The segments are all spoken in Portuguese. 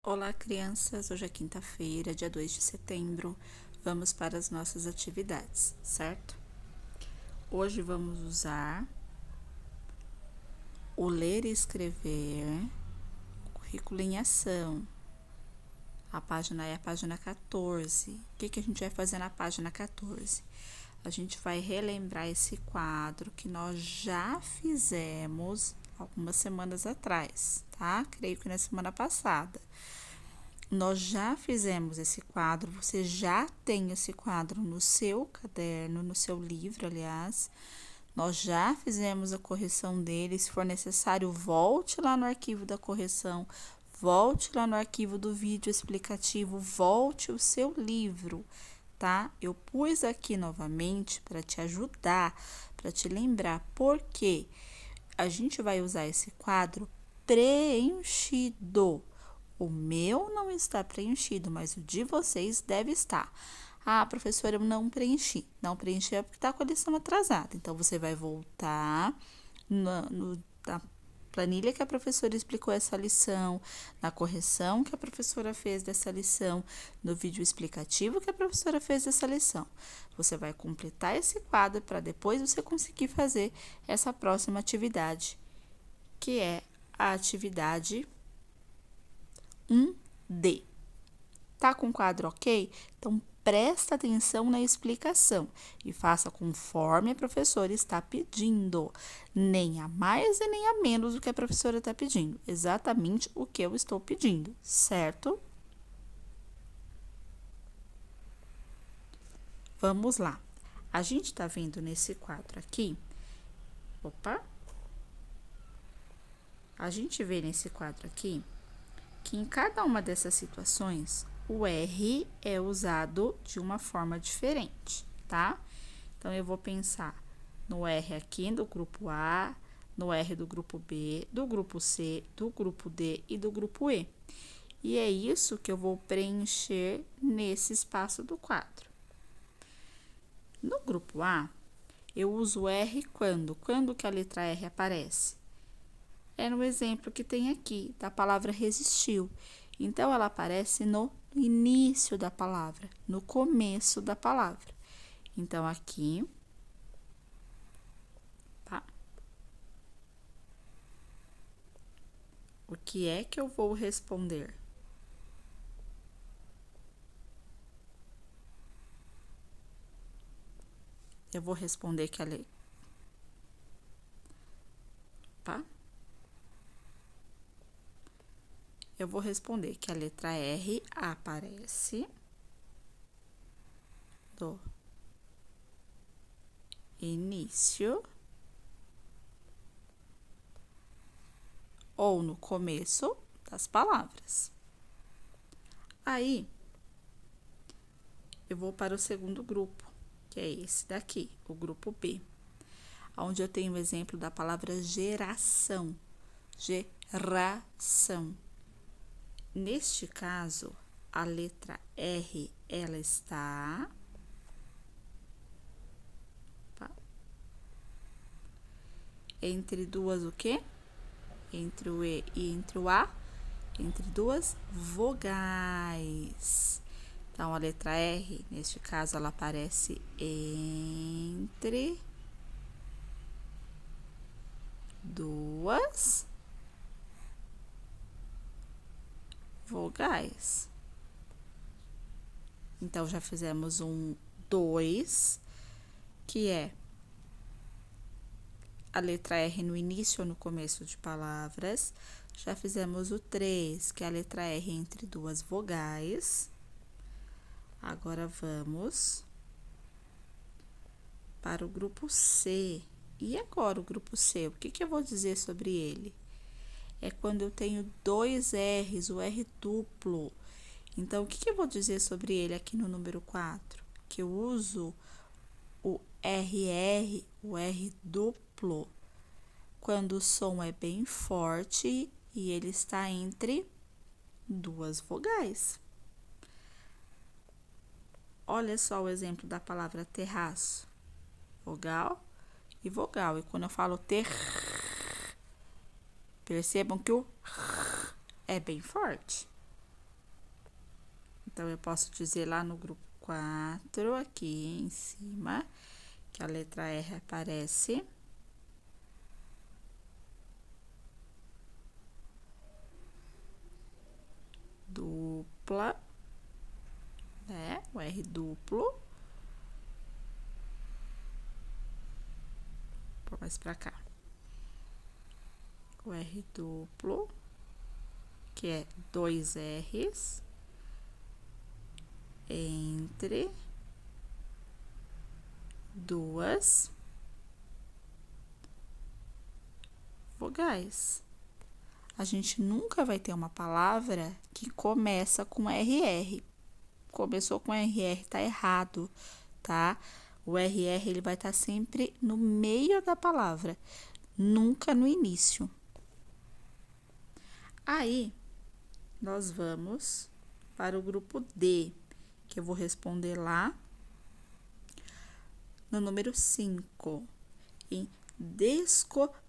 Olá, crianças! Hoje é quinta-feira, dia 2 de setembro. Vamos para as nossas atividades, certo? Hoje vamos usar o ler e escrever, currículo em ação. A página é a página 14. O que a gente vai fazer na página 14? A gente vai relembrar esse quadro que nós já fizemos algumas semanas atrás, tá? Creio que na semana passada. Nós já fizemos esse quadro, você já tem esse quadro no seu caderno, no seu livro, aliás. Nós já fizemos a correção dele. Se for necessário, volte lá no arquivo da correção, volte lá no arquivo do vídeo explicativo, volte o seu livro, tá? Eu pus aqui novamente para te ajudar, para te lembrar, porque a gente vai usar esse quadro preenchido. O meu não está preenchido, mas o de vocês deve estar. Ah, professora, eu não preenchi. Não preenchi é porque está com a lição atrasada. Então, você vai voltar na planilha que a professora explicou essa lição, na correção que a professora fez dessa lição, no vídeo explicativo que a professora fez dessa lição. Você vai completar esse quadro para depois você conseguir fazer essa próxima atividade, que é a atividade 1D. Tá com o quadro ok? Então, presta atenção na explicação e faça conforme a professora está pedindo. Nem a mais e nem a menos do que a professora está pedindo. Exatamente o que eu estou pedindo, certo? Vamos lá. A gente está vendo nesse quadro aqui. Opa! A gente vê nesse quadro aqui que em cada uma dessas situações, o R é usado de uma forma diferente, tá? Então, eu vou pensar no R aqui do grupo A, no R do grupo B, do grupo C, do grupo D e do grupo E. E é isso que eu vou preencher nesse espaço do quadro. No grupo A, eu uso o R quando? Quando que a letra R aparece? É no exemplo que tem aqui, da palavra resistiu. Então, ela aparece no início da palavra, no começo da palavra. Então, aqui, tá? O que é que eu vou responder? Eu vou responder que a letra, tá? Eu vou responder que a letra R aparece do início ou no começo das palavras. Aí, eu vou para o segundo grupo, que é esse daqui, o grupo B, onde eu tenho o exemplo da palavra geração. Geração. Neste caso, a letra R, ela está entre duas o quê? Entre o E e entre o A, entre duas vogais. Então, a letra R, neste caso, ela aparece entre duas vogais. Então, já fizemos um 2, que é a letra R no início ou no começo de palavras. Já fizemos o 3, que é a letra R entre duas vogais. Agora, vamos para o grupo C. E agora o grupo C? O que eu vou dizer sobre ele? É quando eu tenho dois R's, o R duplo. Então, o que eu vou dizer sobre ele aqui no número 4? Que eu uso o RR, o R duplo, quando o som é bem forte e ele está entre duas vogais. Olha só o exemplo da palavra terraço. Vogal e vogal. E quando eu falo ter, percebam que o é bem forte. Então, eu posso dizer lá no grupo 4, aqui em cima, que a letra R aparece. Dupla, né? O R duplo. Vou mais pra cá. O R duplo, que é 2 R's entre duas vogais. A gente nunca vai ter uma palavra que começa com RR. Começou com RR, tá errado, tá? O RR, ele vai estar sempre no meio da palavra, nunca no início. Aí, nós vamos para o grupo D, que eu vou responder lá no número 5, em descobriu.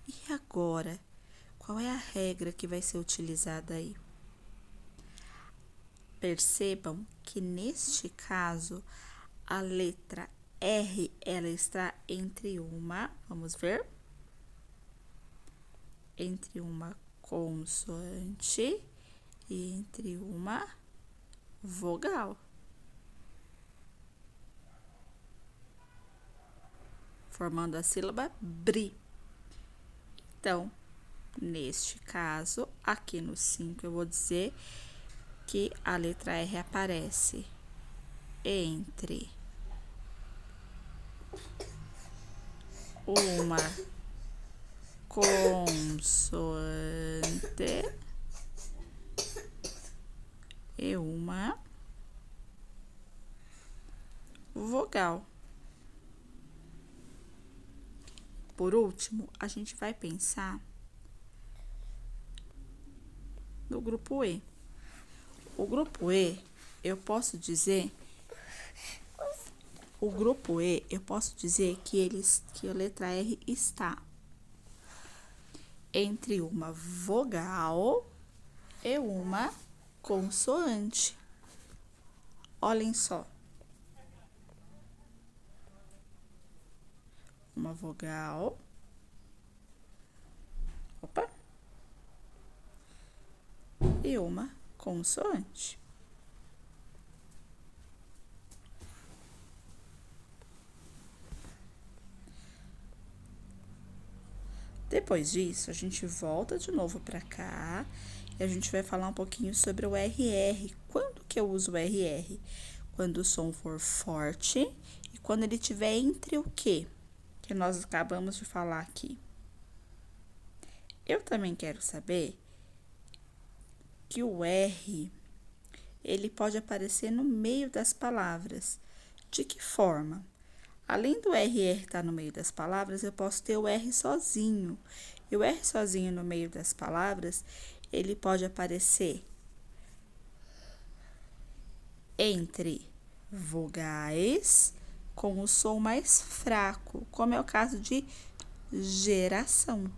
E agora? Qual é a regra que vai ser utilizada aí? Percebam que neste caso a letra R ela está entre uma, vamos ver, entre uma consoante e entre uma vogal. Formando a sílaba bri. Então, neste caso, aqui no 5, eu vou dizer que a letra R aparece entre uma consoante e uma vogal. Por último, a gente vai pensar no grupo E. O grupo E, eu posso dizer que a letra R está entre uma vogal e uma consoante. Olhem só. Uma vogal. Opa. E uma consoante. Depois disso, a gente volta de novo para cá e a gente vai falar um pouquinho sobre o RR. Quando que eu uso o RR? Quando o som for forte e quando ele estiver entre o quê? Que nós acabamos de falar aqui. Eu também quero saber que o R, ele pode aparecer no meio das palavras. De que forma? Além do RR estar no meio das palavras, eu posso ter o R sozinho. E o R sozinho no meio das palavras, ele pode aparecer entre vogais com o som mais fraco, como é o caso de geração.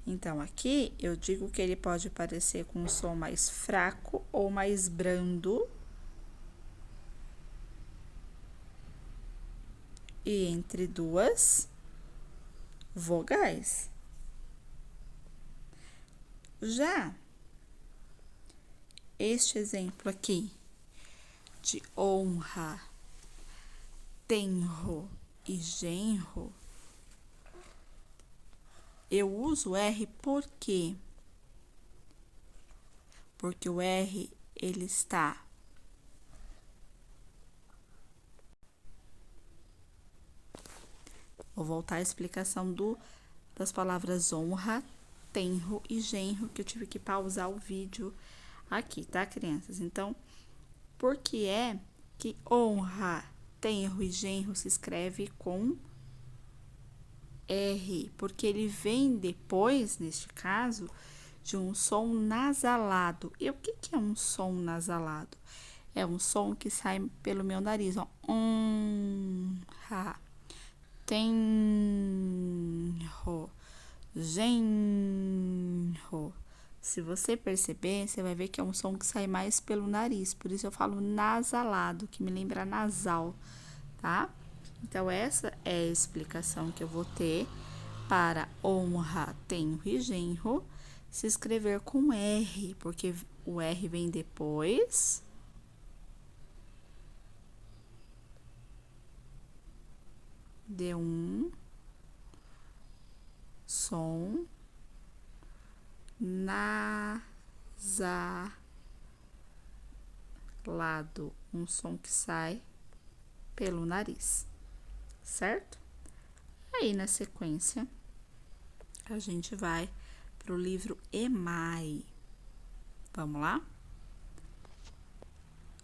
Então, aqui eu digo que ele pode aparecer com um som mais fraco ou mais brando. E entre duas vogais. Já este exemplo aqui de honra, tenro e genro, eu uso R por quê? Porque o R, ele está vou voltar à explicação das palavras honra, tenro e genro, que eu tive que pausar o vídeo aqui, tá, crianças? Então, por que é que honra, tenro e genro se escreve com R? Porque ele vem depois, neste caso, de um som nasalado. E o que é um som nasalado? É um som que sai pelo meu nariz, ó. Honra, tenro, genro. Se você perceber, você vai ver que é um som que sai mais pelo nariz, por isso eu falo nasalado, que me lembra nasal, tá? Então, essa é a explicação que eu vou ter para honra, tenho e genro, se escrever com R, porque o R vem depois de um som nasalado, um som que sai pelo nariz, certo? Aí, na sequência, a gente vai pro livro EMAI. Vamos lá?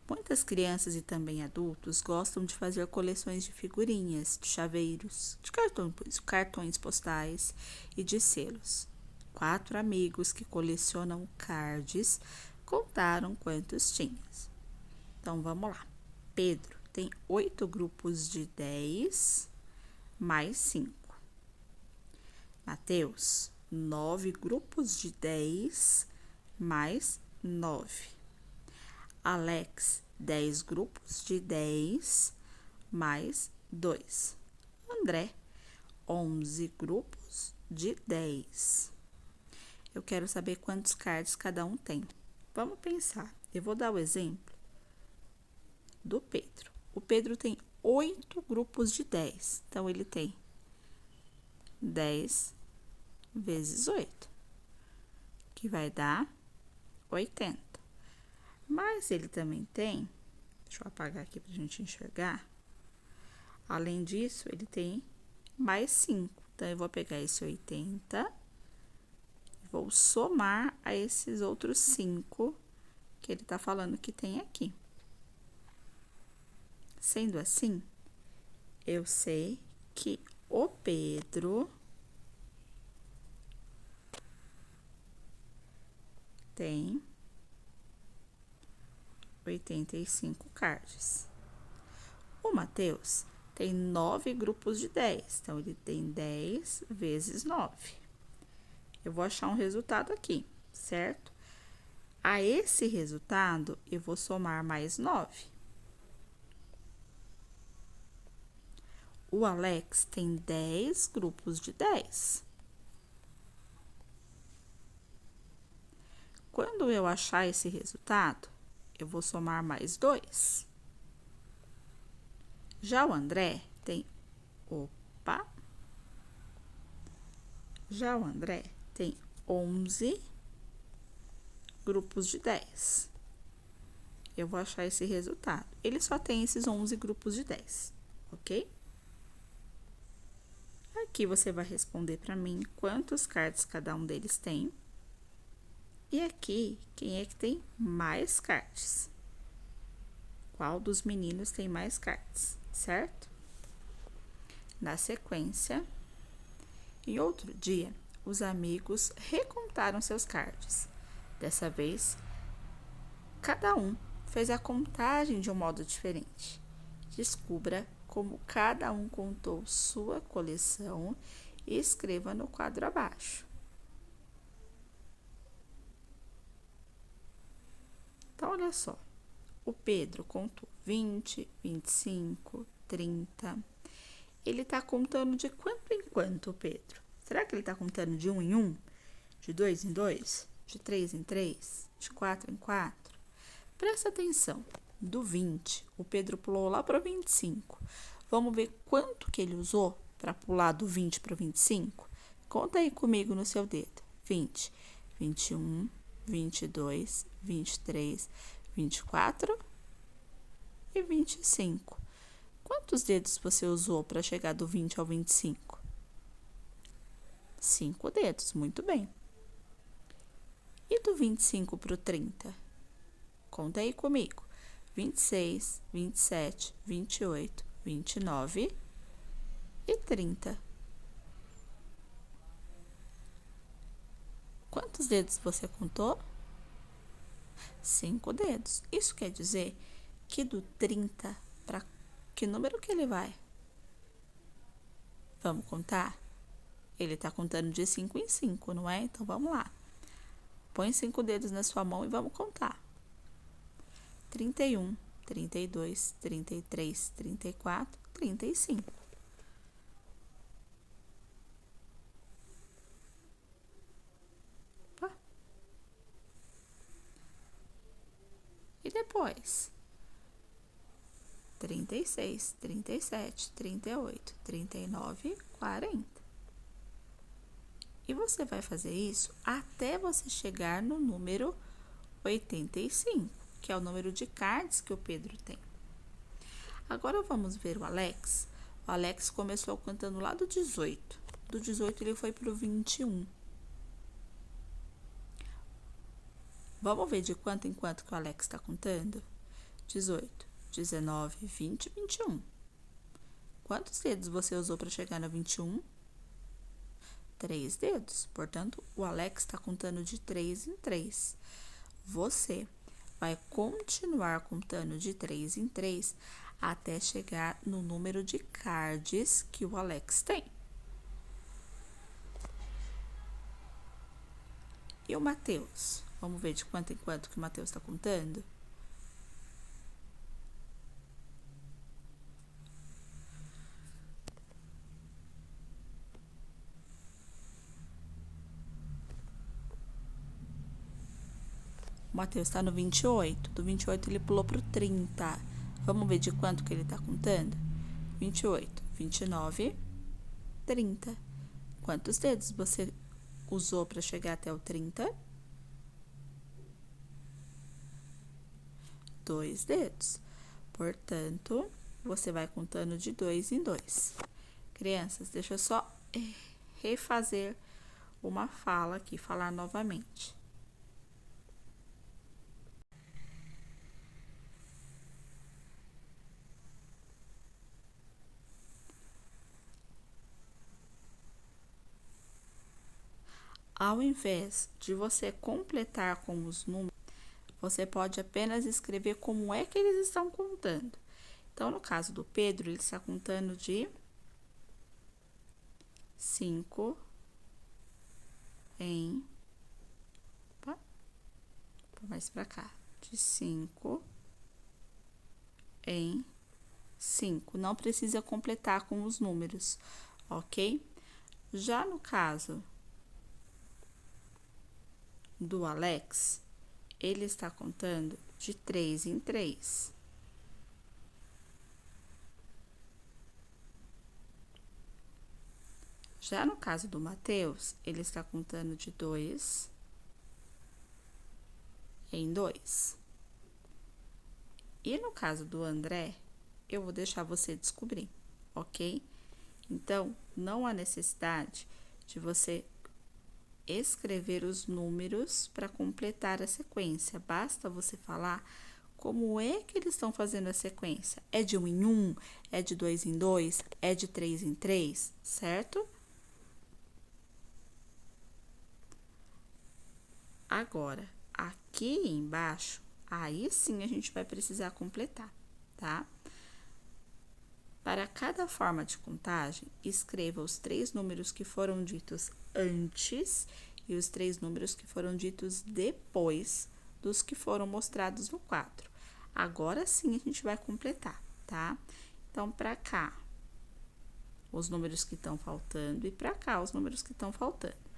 Muitas crianças e também adultos gostam de fazer coleções de figurinhas, de chaveiros, de cartões postais e de selos. 4 amigos que colecionam cards contaram quantos tinham. Então, vamos lá. Pedro tem 8 grupos de 10 mais 5. Mateus, 9 grupos de 10 mais 9. Alex, 10 grupos de 10 mais 2. André, 11 grupos de 10. Eu quero saber quantos cards cada um tem. Vamos pensar. Eu vou dar o exemplo do Pedro. O Pedro tem 8 grupos de 10. Então, ele tem 10 vezes 8, que vai dar 80. Mas ele também tem, deixa eu apagar aqui pra gente enxergar. Além disso, ele tem mais 5. Então, eu vou pegar esse 80 e vou somar a esses outros 5 que ele tá falando que tem aqui. Sendo assim, eu sei que o Pedro tem 85 cards. O Mateus tem 9 grupos de 10, então ele tem 10 vezes 9. Eu vou achar um resultado aqui, certo? A esse resultado, eu vou somar mais 9. O Alex tem 10 grupos de 10. Quando eu achar esse resultado, eu vou somar mais 2. Já o André tem... Já o André tem 11 grupos de 10. Eu vou achar esse resultado. Ele só tem esses 11 grupos de 10, ok? Aqui você vai responder para mim quantos cards cada um deles tem. E aqui, quem é que tem mais cards? Qual dos meninos tem mais cards, certo? Na sequência, em outro dia, os amigos recontaram seus cards. Dessa vez, cada um fez a contagem de um modo diferente. Descubra como cada um contou sua coleção e escreva no quadro abaixo. Então, olha só. O Pedro contou 20, 25, 30. Ele tá contando de quanto em quanto, Pedro? Será que ele tá contando de 1 em 1? De 2 em 2? De 3 em 3? De 4 em 4? Presta atenção. Do 20, o Pedro pulou lá para o 25. Vamos ver quanto que ele usou para pular do 20 para o 25? Conta aí comigo no seu dedo. 20, 21, 22, 23, 24 e 25. Quantos dedos você usou para chegar do 20 ao 25? 5 dedos, muito bem. E do 25 para o 30? Conta aí comigo. 26, 27, 28, 29 e 30. Quantos dedos você contou? 5 dedos. Isso quer dizer que do 30 para que número que ele vai? Vamos contar? Ele tá contando de 5 em 5, não é? Então, vamos lá. Põe 5 dedos na sua mão e vamos contar. 31, 32, 33, 34, 35. Opa. E depois? 36, 37, 38, 39, 40. E você vai fazer isso até você chegar no número 85, que é o número de cards que o Pedro tem. Agora vamos ver o Alex. O Alex começou contando lá do 18. Do 18 ele foi pro 21. Vamos ver de quanto em quanto que o Alex está contando? 18, 19, 20, 21. Quantos dedos você usou para chegar no 21? 3 dedos. Portanto, o Alex está contando de 3 em 3. Você vai continuar contando de 3 em 3 até chegar no número de cards que o Alex tem. E o Matheus? Vamos ver de quanto em quanto que o Matheus está contando? O Matheus está no 28. Do 28 ele pulou pro 30. Vamos ver de quanto que ele está contando? 28, 29, 30. Quantos dedos você usou para chegar até o 30? 2 dedos. Portanto, você vai contando de 2 em 2. Crianças, deixa eu só refazer uma fala aqui, falar novamente. Ao invés de você completar com os números, você pode apenas escrever como é que eles estão contando. Então, no caso do Pedro, ele está contando de 5 em... Opa, vou mais para cá. De 5 em 5. Não precisa completar com os números, ok? Já no caso do Alex, ele está contando de 3 em 3. Já no caso do Matheus, ele está contando de 2 em 2. E no caso do André, eu vou deixar você descobrir, ok? Então, não há necessidade de você escrever os números para completar a sequência. Basta você falar como é que eles estão fazendo a sequência. É de 1 em 1? É de 2 em 2? É de 3 em 3? Certo? Agora, aqui embaixo, aí sim a gente vai precisar completar, tá? Para cada forma de contagem, escreva os 3 números que foram ditos antes e os 3 números que foram ditos depois dos que foram mostrados no quadro. Agora sim a gente vai completar, tá? Então, para cá, os números que estão faltando e para cá, os números que estão faltando.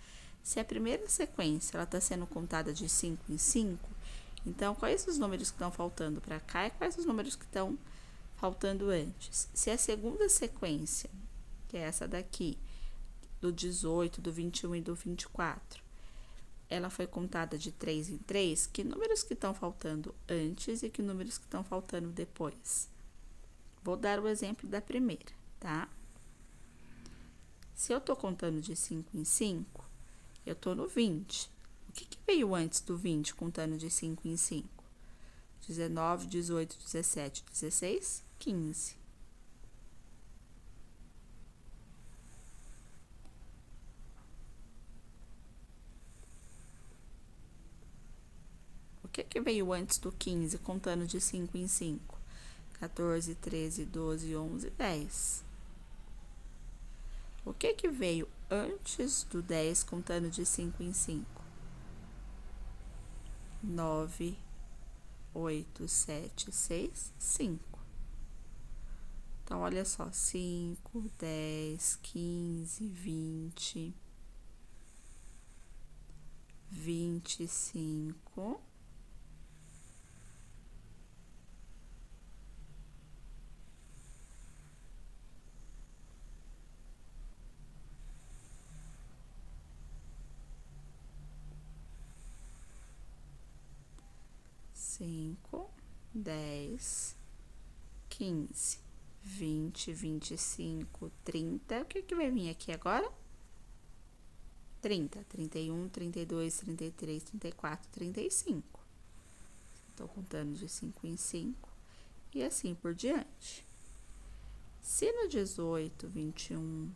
Se a primeira sequência ela está sendo contada de 5 em 5, então quais os números que estão faltando para cá e quais os números que estão faltando antes? Se a segunda sequência, que é essa daqui, do 18, do 21 e do 24, ela foi contada de 3 em 3, que números que estão faltando antes e que números que estão faltando depois? Vou dar o exemplo da primeira, tá? Se eu tô contando de 5 em 5, eu tô no 20. O que veio antes do 20, contando de 5 em 5? 19, 18, 17, 16, 15. O que veio antes do 15, contando de 5 em 5? 14, 13, 12, 11, 10. O que veio antes do 10, contando de 5 em 5? 9, 8, 7, 6, 5. Então, olha só, 5, 10, 15, 20, 25, 5, 10, 15, 20, 25, 30. O que vai vir aqui agora? 30, 31, 32, 33, 34, 35. Estou contando de 5 em 5 e assim por diante. Se no 18, 21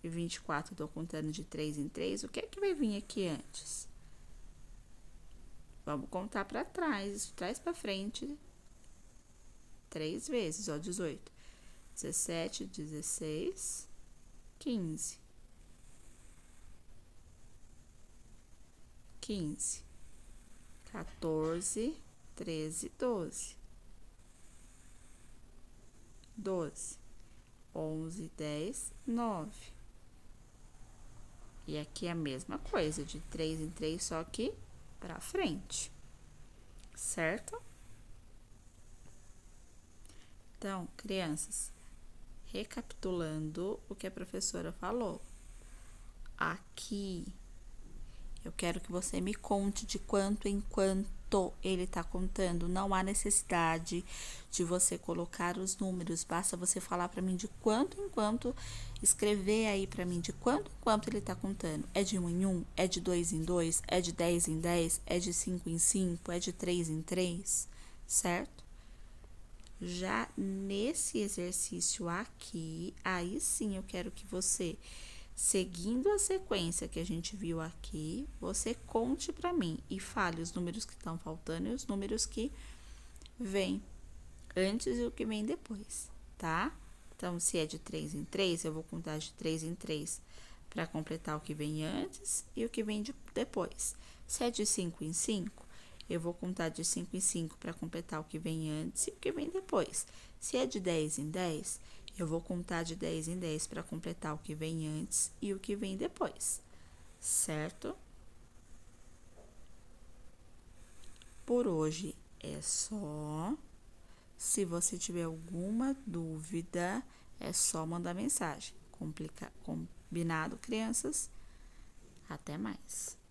e 24 estou contando de 3 em 3, o que é que vai vir aqui antes? Vamos contar para trás, de trás para frente, 3 vezes, ó, 18, 17, 16, 15, 15, 14, 13, 12, 12, 11, 10, 9. E aqui é a mesma coisa, de 3 em 3, só que pra frente, certo? Então, crianças, recapitulando o que a professora falou. Aqui, eu quero que você me conte de quanto em quanto ele tá contando. Não há necessidade de você colocar os números, basta você falar para mim de quanto em quanto, escrever aí para mim de quanto em quanto ele tá contando. É de 1 em 1? É de 2 em 2? É de 10 em 10? É de 5 em 5? É de 3 em 3? Certo? Já nesse exercício aqui, aí sim eu quero que você, seguindo a sequência que a gente viu aqui, você conte para mim e fale os números que estão faltando e os números que vêm antes e o que vem depois, tá? Então, se é de 3 em 3, eu vou contar de 3 em 3 para completar o que vem antes e o que vem depois. Se é de 5 em 5, eu vou contar de 5 em 5 para completar o que vem antes e o que vem depois. Se é de 10 em 10, eu vou contar de 10 em 10 para completar o que vem antes e o que vem depois, certo? Por hoje é só. Se você tiver alguma dúvida, é só mandar mensagem. Combinado, crianças? Até mais.